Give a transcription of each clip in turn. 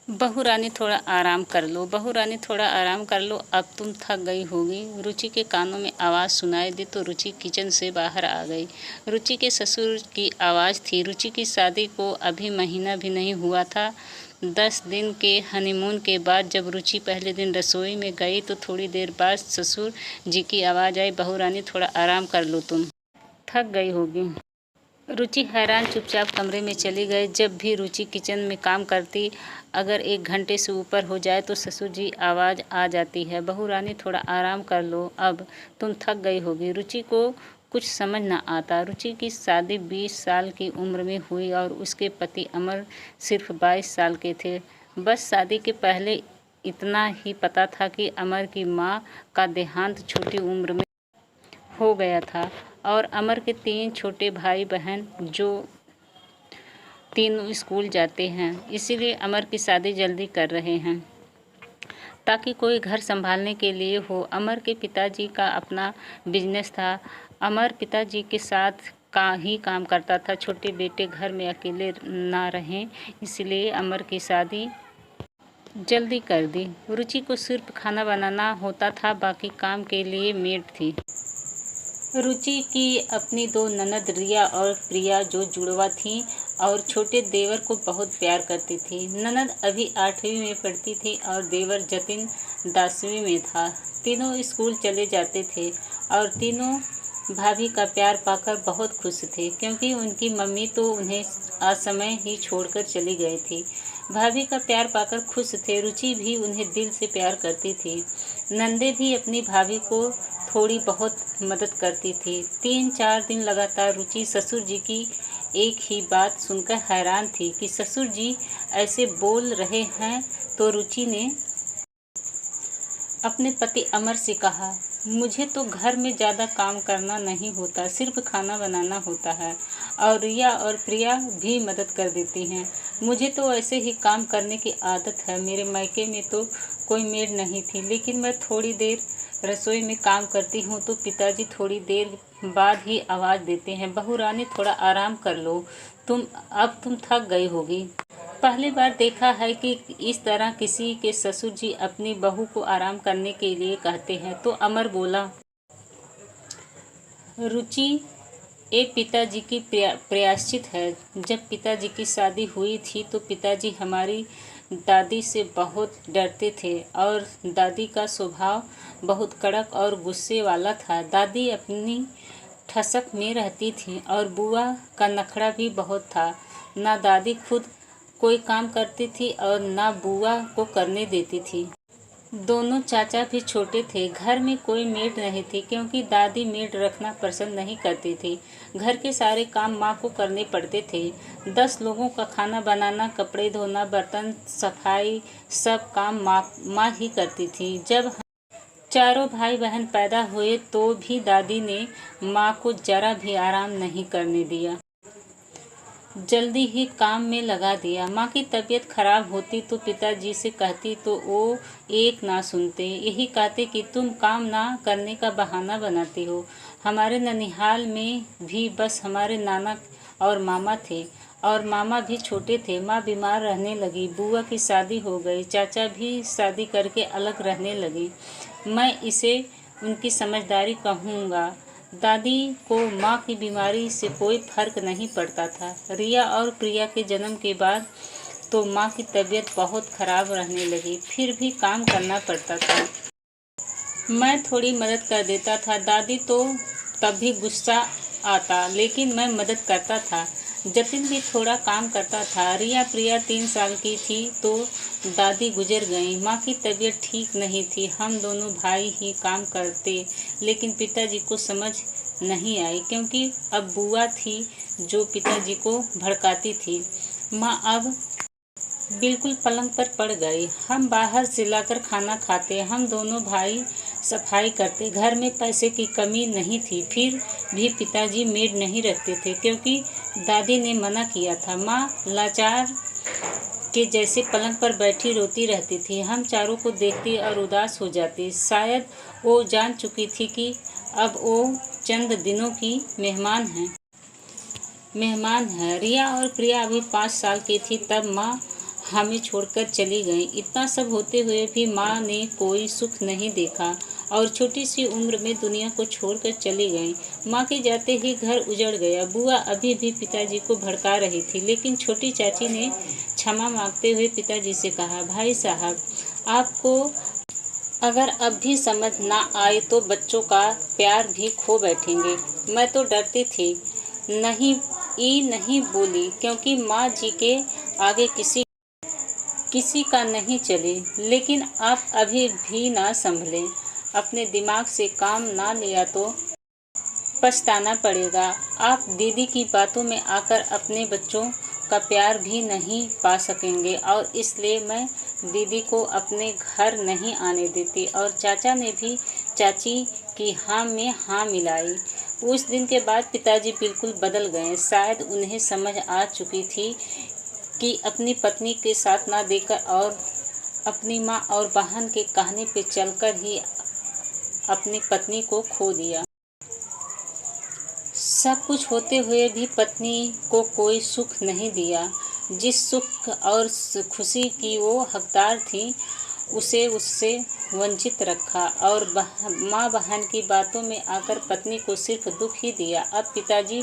बहू रानी थोड़ा आराम कर लो, बहू रानी थोड़ा आराम कर लो, अब तुम थक गई होगी। रुचि के कानों में आवाज़ सुनाई दी तो रुचि किचन से बाहर आ गई। रुचि के ससुर की आवाज़ थी। रुचि की शादी को अभी महीना भी नहीं हुआ था। 10 दिन के हनीमून के बाद जब रुचि पहले दिन रसोई में गई तो थोड़ी देर बाद ससुर जी की आवाज़ आई, बहू रानी थोड़ा आराम कर लो, तुम थक गई होगी। रुचि हैरान चुपचाप कमरे में चली गई। जब भी रुचि किचन में काम करती, अगर 1 घंटे से ऊपर हो जाए तो ससुर जी आवाज़ आ जाती है, बहू रानी थोड़ा आराम कर लो, अब तुम थक गई होगी। रुचि को कुछ समझ न आता। रुचि की शादी 20 साल की उम्र में हुई और उसके पति अमर सिर्फ 22 साल के थे। बस शादी के पहले इतना ही पता था कि अमर की माँ का देहांत छोटी उम्र में हो गया था और अमर के 3 छोटे भाई बहन जो तीनों स्कूल जाते हैं, इसीलिए अमर की शादी जल्दी कर रहे हैं ताकि कोई घर संभालने के लिए हो। अमर के पिताजी का अपना बिजनेस था। अमर पिताजी के साथ का ही काम करता था। छोटे बेटे घर में अकेले ना रहें, इसलिए अमर की शादी जल्दी कर दी। रुचि को सिर्फ खाना बनाना होता था, बाकी काम के लिए मेड थी। रुचि की अपनी 2 ननद रिया और प्रिया जो जुड़वा थीं और छोटे देवर को बहुत प्यार करती थी। ननद अभी 8वीं में पढ़ती थी और देवर जतिन 10वीं में था। तीनों स्कूल चले जाते थे और तीनों भाभी का प्यार पाकर बहुत खुश थे, क्योंकि उनकी मम्मी तो उन्हें असमय ही छोड़कर चली गई थी। भाभी का प्यार पाकर खुश थे। रुचि भी उन्हें दिल से प्यार करती थी। नंदे भी अपनी भाभी को थोड़ी बहुत मदद करती थी। 3-4 दिन लगातार रुचि ससुर जी की एक ही बात सुनकर हैरान थी कि ससुर जी ऐसे बोल रहे हैं। तो रुचि ने अपने पति अमर से कहा, मुझे तो घर में ज़्यादा काम करना नहीं होता, सिर्फ खाना बनाना होता है और रिया और प्रिया भी मदद कर देती हैं। मुझे तो ऐसे ही काम करने की आदत है। मेरे मायके में तो कोई मेड नहीं थी, लेकिन मैं थोड़ी देर रसोई में काम करती हूँ तो पिताजी थोड़ी देर बाद ही आवाज़ देते हैं, बहू रानी थोड़ा आराम कर लो, तुम थक गई होगी। पहली बार देखा है कि इस तरह किसी के ससुर जी अपनी बहू को आराम करने के लिए कहते हैं। तो अमर बोला, रुचि ये पिताजी की प्रायश्चित है। जब पिताजी की शादी हुई थी तो पिताजी हमारी दादी से बहुत डरते थे और दादी का स्वभाव बहुत कड़क और गुस्से वाला था। दादी अपनी ठसक में रहती थी और बुआ का नखरा भी बहुत था। ना दादी खुद कोई काम करती थी और ना बुआ को करने देती थी। दोनों चाचा भी छोटे थे। घर में कोई मेड नहीं थी, क्योंकि दादी मेड रखना पसंद नहीं करती थी। घर के सारे काम माँ को करने पड़ते थे। 10 लोगों का खाना बनाना, कपड़े धोना, बर्तन सफाई, सब काम माँ ही करती थी। जब हम चारों भाई बहन पैदा हुए तो भी दादी ने माँ को जरा भी आराम नहीं करने दिया, जल्दी ही काम में लगा दिया। माँ की तबीयत खराब होती तो पिताजी से कहती तो वो एक ना सुनते, यही कहते कि तुम काम ना करने का बहाना बनाती हो। हमारे ननिहाल में भी बस हमारे नाना और मामा थे और मामा भी छोटे थे। माँ बीमार रहने लगी, बुआ की शादी हो गई, चाचा भी शादी करके अलग रहने लगे। मैं इसे उनकी समझदारी कहूँगा। दादी को माँ की बीमारी से कोई फर्क नहीं पड़ता था। रिया और प्रिया के जन्म के बाद तो माँ की तबीयत बहुत खराब रहने लगी, फिर भी काम करना पड़ता था। मैं थोड़ी मदद कर देता था। दादी तो तब भी गुस्सा आता, लेकिन मैं मदद करता था। जतिन भी थोड़ा काम करता था। रिया प्रिया 3 साल की थी तो दादी गुजर गईं। माँ की तबीयत ठीक नहीं थी। हम दोनों भाई ही काम करते, लेकिन पिताजी को समझ नहीं आई, क्योंकि अब बुआ थी जो पिताजी को भड़काती थी। माँ अब बिल्कुल पलंग पर पड़ गई। हम बाहर से लाकर खाना खाते, हम दोनों भाई सफाई करते। घर में पैसे की कमी नहीं थी, फिर भी पिताजी मेड नहीं रखते थे, क्योंकि दादी ने मना किया था। माँ लाचार के जैसे पलंग पर बैठी रोती रहती थी। हम चारों को देखती और उदास हो जाती। शायद वो जान चुकी थी कि अब वो चंद दिनों की मेहमान है। रिया और प्रिया अभी 5 साल की थी तब माँ हमें छोड़कर चली गईं। इतना सब होते हुए भी माँ ने कोई सुख नहीं देखा और छोटी सी उम्र में दुनिया को छोड़कर चली गईं। माँ के जाते ही घर उजड़ गया। बुआ अभी भी पिताजी को भड़का रही थी, लेकिन छोटी चाची ने क्षमा मांगते हुए पिताजी से कहा, भाई साहब, आपको अगर अब भी समझ ना आए तो बच्चों का प्यार भी खो बैठेंगे। मैं तो डरती थी, नहीं बोली, क्योंकि माँ जी के आगे किसी का नहीं चले। लेकिन आप अभी भी ना संभले, अपने दिमाग से काम ना लिया तो पछताना पड़ेगा। आप दीदी की बातों में आकर अपने बच्चों का प्यार भी नहीं पा सकेंगे और इसलिए मैं दीदी को अपने घर नहीं आने देती। और चाचा ने भी चाची की हाँ में हाँ मिलाई। उस दिन के बाद पिताजी बिल्कुल बदल गए। शायद उन्हें समझ आ चुकी थी कि अपनी पत्नी के साथ ना देकर और अपनी माँ और बहन के कहने पे चलकर ही अपनी पत्नी को खो दिया। सब कुछ होते हुए भी पत्नी को कोई सुख नहीं दिया। जिस सुख और खुशी की वो हकदार थी, उसे उससे वंचित रखा और माँ बहन की बातों में आकर पत्नी को सिर्फ दुख ही दिया। अब पिताजी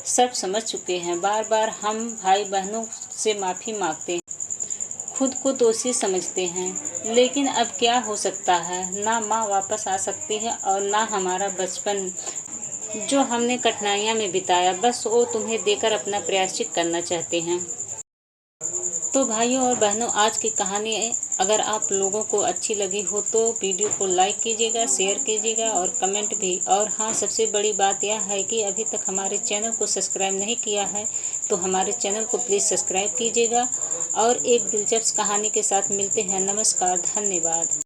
सब समझ चुके हैं। बार बार हम भाई बहनों से माफ़ी मांगते हैं, खुद को दोषी समझते हैं, लेकिन अब क्या हो सकता है। ना माँ वापस आ सकती है और ना हमारा बचपन जो हमने कठिनाइयाँ में बिताया, बस वो तुम्हें देकर अपना प्रायश्चित करना चाहते हैं। तो भाइयों और बहनों, आज की कहानी अगर आप लोगों को अच्छी लगी हो तो वीडियो को लाइक कीजिएगा, शेयर कीजिएगा और कमेंट भी। और हाँ, सबसे बड़ी बात यह है कि अभी तक हमारे चैनल को सब्सक्राइब नहीं किया है तो हमारे चैनल को प्लीज़ सब्सक्राइब कीजिएगा। और एक दिलचस्प कहानी के साथ मिलते हैं। नमस्कार, धन्यवाद।